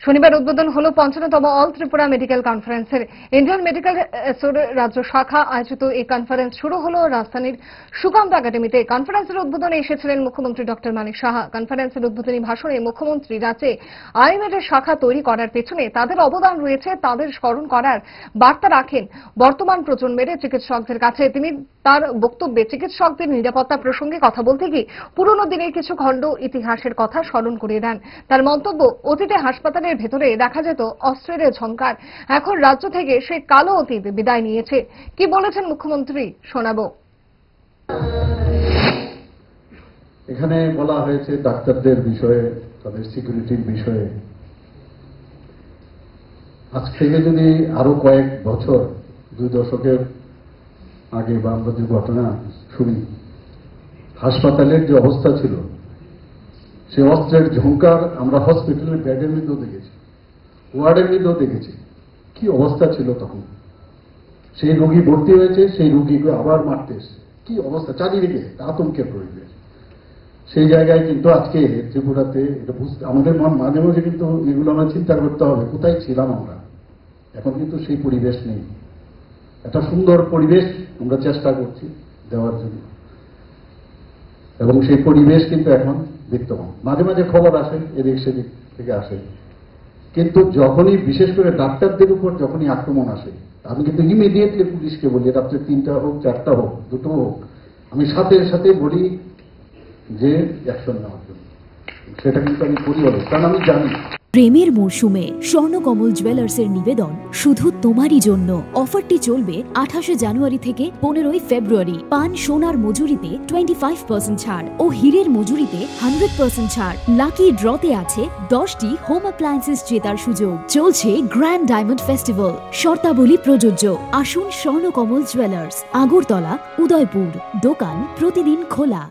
শনিবার উদ্বোধন হলো ৫৫তম অল ত্রিপুরা মেডিকেল কনফারেন্সের। ইন্ডিয়ান মেডিকেল অ্যাসোসিয়েশনের রাজ্য শাখা আয়োজিত এই কনফারেন্স শুরু হলো রাজধানীর সুকান্ত একাডেমিতে। কনফারেন্সের উদ্বোধনে এসেছিলেন মুখ্যমন্ত্রী ডক্টর মানিক সাহা। কনফারেন্সের উদ্বোধনী ভাষণে মুখ্যমন্ত্রী রাজ্যে আইএমএর শাখা তৈরি করার পেছনে তাদের অবদান রয়েছে তাদের স্মরণ করার বার্তা রাখেন বর্তমান প্রজন্মের চিকিৎসকদের কাছে। তিনি তার বক্তব্যে চিকিৎসকদের নিরাপত্তা প্রসঙ্গে কথা বলতে গিয়ে পুরনো দিনের কিছু খণ্ড ইতিহাসের কথা স্মরণ করিয়ে দেন। তার মন্তব্য, অতীতে হাসপাতালের ভেতরে দেখা যেত অস্ত্রের ঝংকার, এখন রাজ্য থেকে সেই কালো অতীত বিদায় নিয়েছে। কি বলেছেন মুখ্যমন্ত্রী শোনাবো। এখানে বলা হয়েছে ডাক্তারদের বিষয়ে, তাদের সিকিউরিটির বিষয়ে। আজ থেকে যদি আরো কয়েক বছর, 2 দশকের আগে বা আমরা যে ঘটনা শুনি, হাসপাতালের যে অবস্থা ছিল, সে অস্ত্রের ঝংকার আমরা হসপিটালের বেডের মধ্যেও দেখেছি, ওয়ার্ডের মধ্যেও দেখেছি। কি অবস্থা ছিল তখন। সেই রোগী ভর্তি হয়েছে, সেই রোগীকে আবার মারতে এসছে। কি অবস্থা, চারিদিকে আতঙ্কের পরিবেশ। সেই জায়গায় কিন্তু আজকে ত্রিপুরাতে এটা বুঝতে আমাদের মাঝে মাঝে কিন্তু এগুলো আমরা চিন্তা করতে হবে, কোথায় ছিলাম আমরা। এখন কিন্তু সেই পরিবেশ নেই। একটা সুন্দর পরিবেশ আমরা চেষ্টা করছি দেওয়ার জন্য, এবং সেই পরিবেশ কিন্তু এখন বিদ্যমান। মাঝে মাঝে খবর আসে এদিক সেদিক থেকে আসে, কিন্তু যখনই বিশেষ করে ডাক্তারদের উপর যখনই আক্রমণ আসে, আমি কিন্তু ইমিডিয়েটলি পুলিশকে বলি, রাত্রে 3টা হোক, 4টা হোক, 2টো হোক, আমি সাথে সাথে বলি যে অ্যাকশন নেওয়ার জন্য। সেটা কিন্তু আমি করি বলে, কারণ আমি জানি প্রেমের মরশুমে স্বর্ণকমল জুয়েলার্সের নিবেদন শুধু তোমারই জন্য। অফারটি চলবে 28 জানুয়ারি থেকে 15 ফেব্রুয়ারি। পান সোনার মজুরিতে 25% ছাড় ও হীরের মজুরিতে 100% ছাড়। লাকি ড্রতে আছে 10টি হোম অ্যাপ্লায়েন্সেস জেতার সুযোগ। চলছে গ্র্যান্ড ডায়মন্ড ফেস্টিভ্যাল। শর্তাবলী প্রযোজ্য। আসুন স্বর্ণকমল জুয়েলার্স, আগরতলা, উদয়পুর। দোকান প্রতিদিন খোলা।